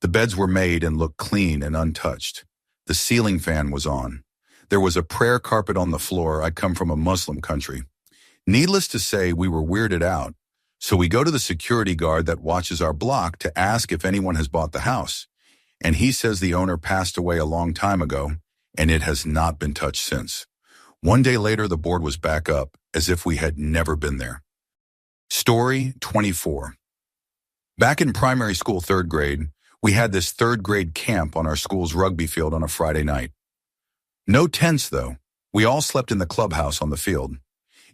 The beds were made and looked clean and untouched. The ceiling fan was on. There was a prayer carpet on the floor. I come from a Muslim country. Needless to say, we were weirded out, so we go to the security guard that watches our block to ask if anyone has bought the house, and he says the owner passed away a long time ago, and it has not been touched since. One day later, the board was back up, as if we had never been there. Story 24. Back in primary school 3rd grade, we had this 3rd grade camp on our school's rugby field on a Friday night. No tents, though. We all slept in the clubhouse on the field.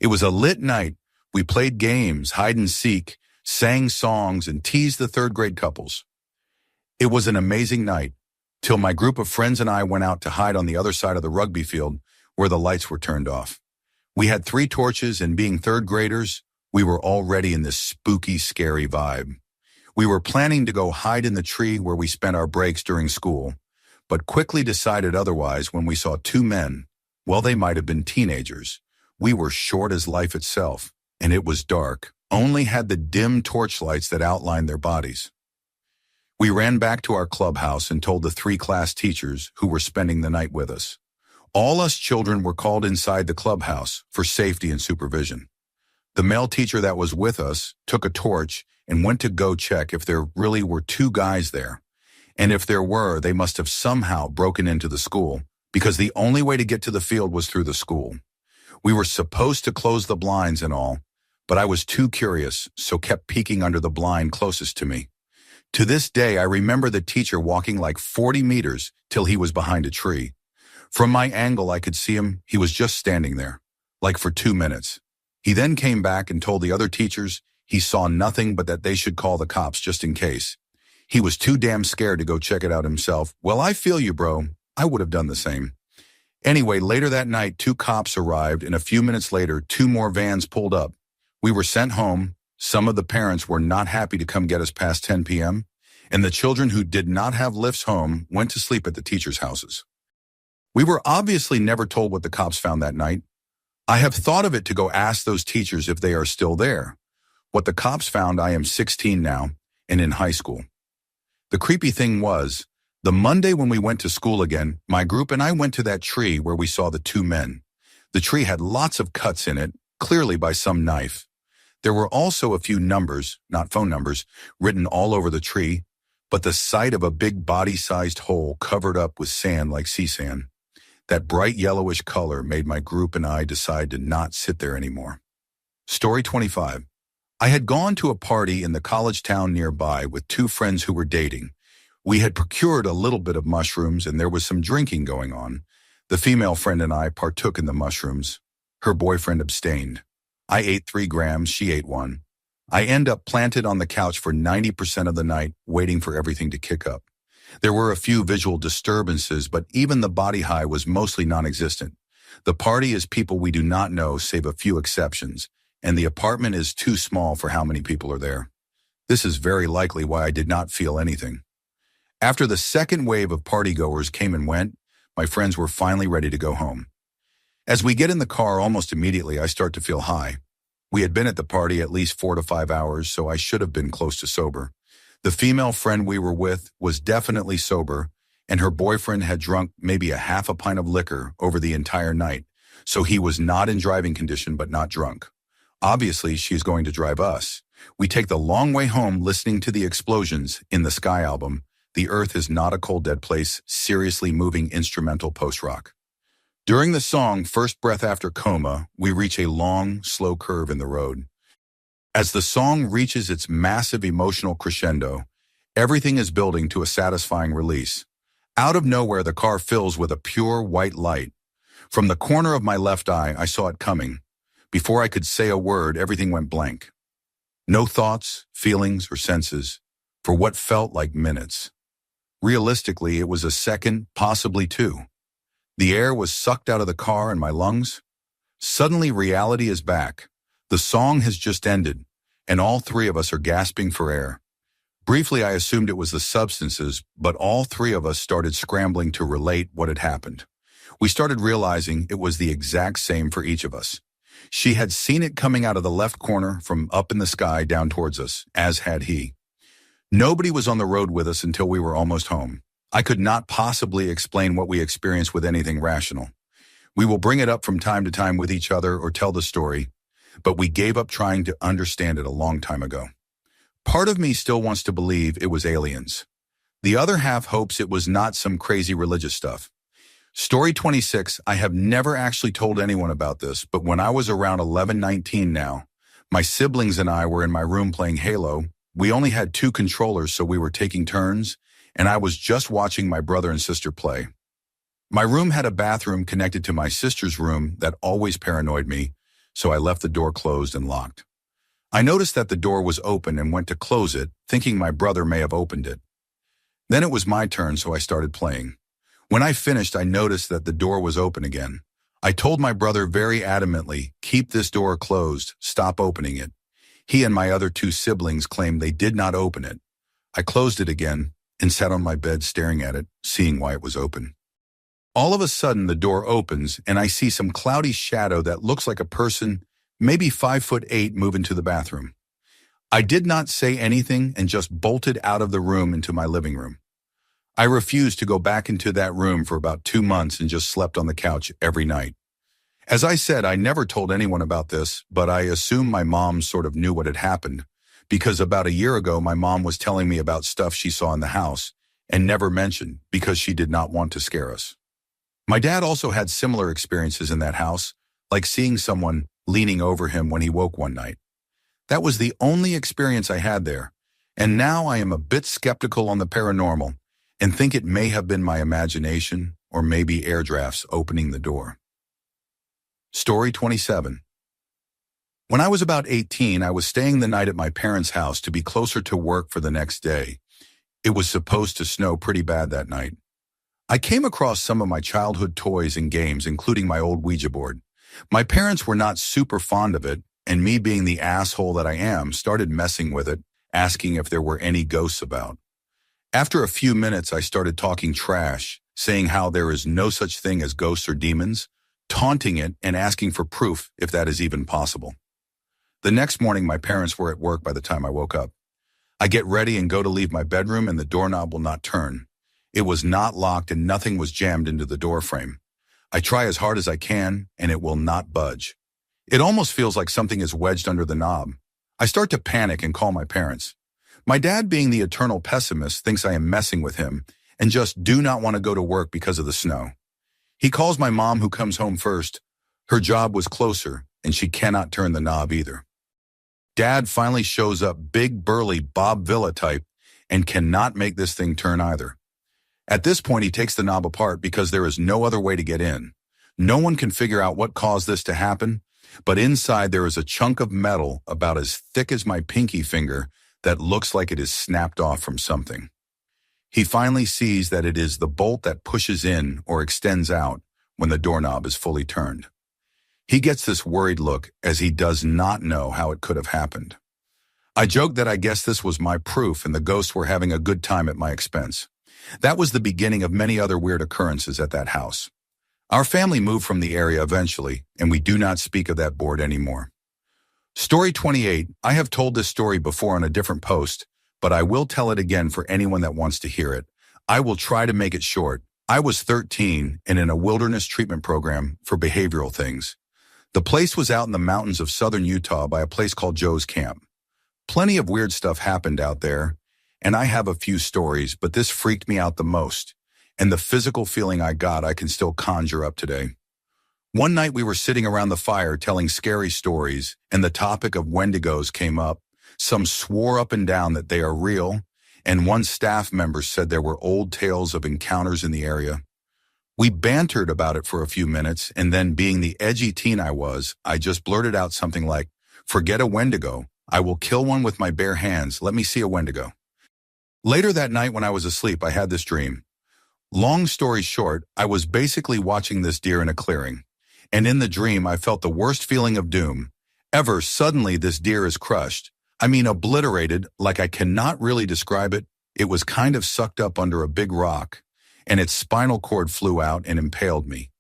It was a lit night. We played games, hide and seek, sang songs, and teased the 3rd grade couples. It was an amazing night, till my group of friends and I went out to hide on the other side of the rugby field where the lights were turned off. We had 3 torches, and being 3rd graders, we were already in this spooky, scary vibe. We were planning to go hide in the tree where we spent our breaks during school, but quickly decided otherwise when we saw 2 men. Well, they might have been teenagers. We were short as life itself, and it was dark, only had the dim torchlights that outlined their bodies. We ran back to our clubhouse and told the 3 class teachers who were spending the night with us. All us children were called inside the clubhouse for safety and supervision. The male teacher that was with us took a torch and went to go check if there really were 2 guys there. And if there were, they must have somehow broken into the school, because the only way to get to the field was through the school. We were supposed to close the blinds and all, but I was too curious, so kept peeking under the blind closest to me. To this day, I remember the teacher walking like 40 meters till he was behind a tree. From my angle, I could see him. He was just standing there, like for 2 minutes. He then came back and told the other teachers he saw nothing but that they should call the cops just in case. He was too damn scared to go check it out himself. Well, I feel you, bro. I would have done the same. Anyway, later that night, 2 cops arrived, and a few minutes later, 2 more vans pulled up. We were sent home. Some of the parents were not happy to come get us past 10 p.m., and the children who did not have lifts home went to sleep at the teachers' houses. We were obviously never told what the cops found that night. I have thought of it to go ask those teachers if they are still there. What the cops found, I am 16 now and in high school. The creepy thing was, the Monday when we went to school again, my group and I went to that tree where we saw the 2 men. The tree had lots of cuts in it, clearly by some knife. There were also a few numbers, not phone numbers, written all over the tree, but the sight of a big body-sized hole covered up with sand like sea sand. That bright yellowish color made my group and I decide to not sit there anymore. Story 25. I had gone to a party in the college town nearby with 2 friends who were dating. We had procured a little bit of mushrooms and there was some drinking going on. The female friend and I partook in the mushrooms. Her boyfriend abstained. I ate 3 grams, she ate 1. I end up planted on the couch for 90% of the night, waiting for everything to kick up. There were a few visual disturbances, but even the body high was mostly non-existent. The party is people we do not know, save a few exceptions, and the apartment is too small for how many people are there. This is very likely why I did not feel anything. After the second wave of partygoers came and went, my friends were finally ready to go home. As we get in the car, almost immediately I start to feel high. We had been at the party at least 4 to 5 hours, so I should have been close to sober. The female friend we were with was definitely sober, and her boyfriend had drunk maybe a half a pint of liquor over the entire night, so he was not in driving condition but not drunk. Obviously, she's going to drive us. We take the long way home listening to the explosions in the Sky album, The Earth is Not a Cold Dead Place, seriously moving instrumental post-rock. During the song First Breath After Coma, we reach a long, slow curve in the road. As the song reaches its massive emotional crescendo, everything is building to a satisfying release. Out of nowhere, the car fills with a pure white light. From the corner of my left eye, I saw it coming. Before I could say a word, everything went blank. No thoughts, feelings, or senses, for what felt like minutes. Realistically, it was a second, possibly two. The air was sucked out of the car and my lungs. Suddenly, reality is back. The song has just ended, and all three of us are gasping for air. Briefly, I assumed it was the substances, but all three of us started scrambling to relate what had happened. We started realizing it was the exact same for each of us. She had seen it coming out of the left corner from up in the sky down towards us, as had he. Nobody was on the road with us until we were almost home. I could not possibly explain what we experienced with anything rational. We will bring it up from time to time with each other or tell the story, but we gave up trying to understand it a long time ago. Part of me still wants to believe it was aliens. The other half hopes it was not some crazy religious stuff. Story 26, I have never actually told anyone about this, but when I was around 11-19 now, my siblings and I were in my room playing Halo. We only had 2 controllers, so we were taking turns, and I was just watching my brother and sister play. My room had a bathroom connected to my sister's room that always paranoid me, so I left the door closed and locked. I noticed that the door was open and went to close it, thinking my brother may have opened it. Then it was my turn, so I started playing. When I finished, I noticed that the door was open again. I told my brother very adamantly, "Keep this door closed, stop opening it." He and my other 2 siblings claimed they did not open it. I closed it again and sat on my bed staring at it, seeing why it was open. All of a sudden, the door opens and I see some cloudy shadow that looks like a person, maybe 5'8", move into the bathroom. I did not say anything and just bolted out of the room into my living room. I refused to go back into that room for about 2 months and just slept on the couch every night. As I said, I never told anyone about this, but I assume my mom sort of knew what had happened, because about a year ago, my mom was telling me about stuff she saw in the house and never mentioned because she did not want to scare us. My dad also had similar experiences in that house, like seeing someone leaning over him when he woke one night. That was the only experience I had there, and now I am a bit skeptical on the paranormal and think it may have been my imagination or maybe air drafts opening the door. Story 27. When I was about 18, I was staying the night at my parents' house to be closer to work for the next day. It was supposed to snow pretty bad that night. I came across some of my childhood toys and games, including my old Ouija board. My parents were not super fond of it, and me being the asshole that I am, started messing with it, asking if there were any ghosts about. After a few minutes, I started talking trash, saying how there is no such thing as ghosts or demons, taunting it and asking for proof if that is even possible. The next morning, my parents were at work by the time I woke up. I get ready and go to leave my bedroom, and the doorknob will not turn. It was not locked and nothing was jammed into the door frame. I try as hard as I can, and it will not budge. It almost feels like something is wedged under the knob. I start to panic and call my parents. My dad, being the eternal pessimist, thinks I am messing with him and just do not want to go to work because of the snow. He calls my mom, who comes home first. Her job was closer, and she cannot turn the knob either. Dad finally shows up, big burly Bob Villa type, and cannot make this thing turn either. At this point, he takes the knob apart because there is no other way to get in. No one can figure out what caused this to happen, but inside there is a chunk of metal about as thick as my pinky finger that looks like it is snapped off from something. He finally sees that it is the bolt that pushes in or extends out when the doorknob is fully turned. He gets this worried look as he does not know how it could have happened. I joke that I guess this was my proof and the ghosts were having a good time at my expense. That was the beginning of many other weird occurrences at that house. Our family moved from the area eventually, and we do not speak of that board anymore. Story 28. I have told this story before on a different post, but I will tell it again for anyone that wants to hear it. I will try to make it short. I was 13 and in a wilderness treatment program for behavioral things. The place was out in the mountains of southern Utah by a place called Joe's Camp. Plenty of weird stuff happened out there, and I have a few stories, but this freaked me out the most, and the physical feeling I got I can still conjure up today. One night we were sitting around the fire telling scary stories, and the topic of Wendigos came up. Some swore up and down that they are real, and one staff member said there were old tales of encounters in the area. We bantered about it for a few minutes, and then being the edgy teen I was, I just blurted out something like, "Forget a Wendigo. I will kill one with my bare hands. Let me see a Wendigo." Later that night when I was asleep, I had this dream. Long story short, I was basically watching this deer in a clearing, and in the dream I felt the worst feeling of doom ever. Suddenly this deer is crushed. I mean obliterated, like I cannot really describe it. It was kind of sucked up under a big rock, and its spinal cord flew out and impaled me.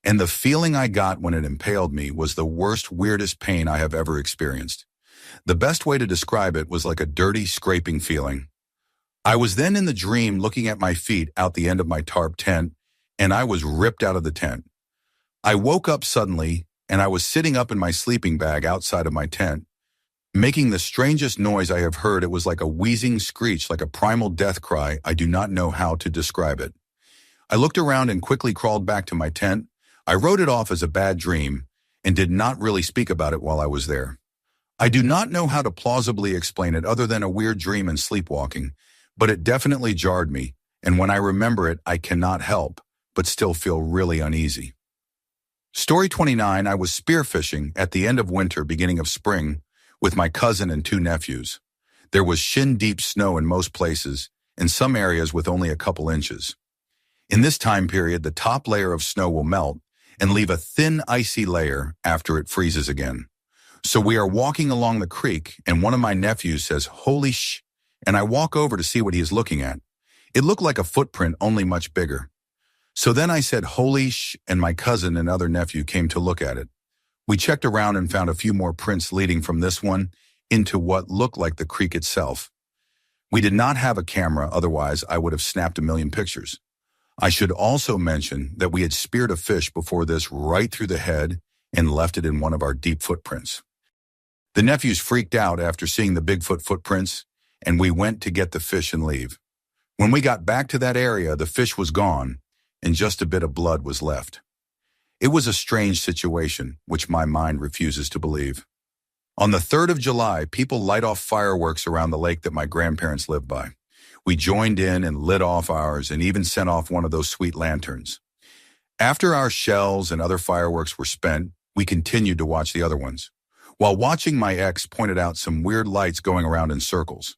And the feeling I got when it impaled me was the worst, weirdest pain I have ever experienced. The best way to describe it was like a dirty, scraping feeling. I was then in the dream looking at my feet out the end of my tarp tent, and I was ripped out of the tent. I woke up suddenly, and I was sitting up in my sleeping bag outside of my tent, making the strangest noise I have heard. It was like a wheezing screech, like a primal death cry. I do not know how to describe it. I looked around and quickly crawled back to my tent. I wrote it off as a bad dream and did not really speak about it while I was there. I do not know how to plausibly explain it other than a weird dream and sleepwalking, but it definitely jarred me, and when I remember it, I cannot help but still feel really uneasy. Story 29, I was spearfishing at the end of winter, beginning of spring, with my cousin and 2 nephews. There was shin-deep snow in most places, in some areas with only a couple inches. In this time period, the top layer of snow will melt and leave a thin, icy layer after it freezes again. So we are walking along the creek, and one of my nephews says, "Holy sh!" and I walk over to see what he is looking at. It looked like a footprint, only much bigger. So then I said, "Holy sh!" and my cousin and other nephew came to look at it. We checked around and found a few more prints leading from this one into what looked like the creek itself. We did not have a camera, otherwise I would have snapped a million pictures. I should also mention that we had speared a fish before this right through the head and left it in one of our deep footprints. The nephews freaked out after seeing the Bigfoot footprints, and we went to get the fish and leave. When we got back to that area, the fish was gone, and just a bit of blood was left. It was a strange situation, which my mind refuses to believe. On the 3rd of July, people light off fireworks around the lake that my grandparents lived by. We joined in and lit off ours and even sent off one of those sweet lanterns. After our shells and other fireworks were spent, we continued to watch the other ones. While watching, my ex pointed out some weird lights going around in circles.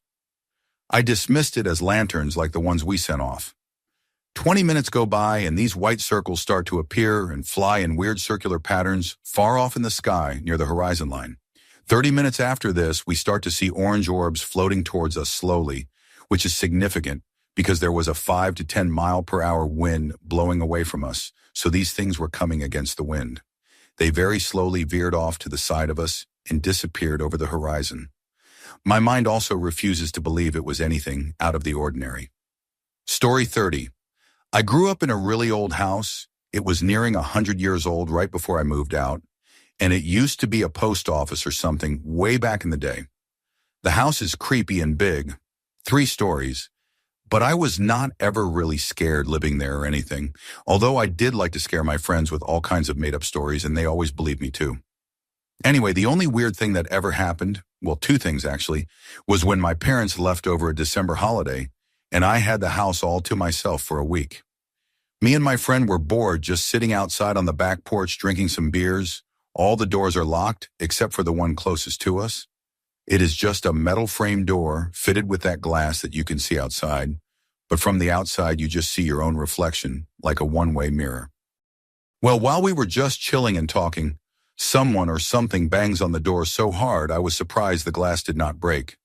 I dismissed it as lanterns like the ones we sent off. 20 minutes go by and these white circles start to appear and fly in weird circular patterns far off in the sky near the horizon line. 30 minutes after this, we start to see orange orbs floating towards us slowly, which is significant because there was a 5 to 10 mile per hour wind blowing away from us, so these things were coming against the wind. They very slowly veered off to the side of us and disappeared over the horizon. My mind also refuses to believe it was anything out of the ordinary. Story 30. I grew up in a really old house. It was nearing 100 years old right before I moved out, and it used to be a post office or something way back in the day. The house is creepy and big, 3 stories, but I was not ever really scared living there or anything, although I did like to scare my friends with all kinds of made-up stories, and they always believed me too. Anyway, the only weird thing that ever happened, well, 2 things actually, was when my parents left over a December holiday, and I had the house all to myself for a week. Me and my friend were bored just sitting outside on the back porch drinking some beers. All the doors are locked except for the one closest to us. It is just a metal frame door fitted with that glass that you can see outside, but from the outside you just see your own reflection like a one-way mirror. Well, while we were just chilling and talking, someone or something bangs on the door so hard I was surprised the glass did not break.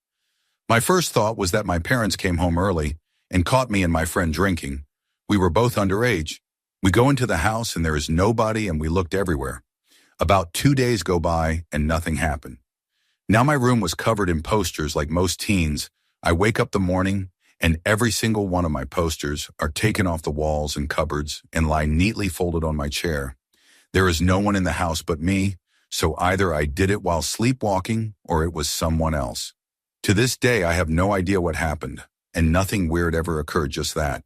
My first thought was that my parents came home early and caught me and my friend drinking. We were both underage. We go into the house and there is nobody, and we looked everywhere. About 2 days go by and nothing happened. Now my room was covered in posters like most teens. I wake up the morning and every single one of my posters are taken off the walls and cupboards and lie neatly folded on my chair. There is no one in the house but me, so either I did it while sleepwalking or it was someone else. To this day, I have no idea what happened, and nothing weird ever occurred, just that.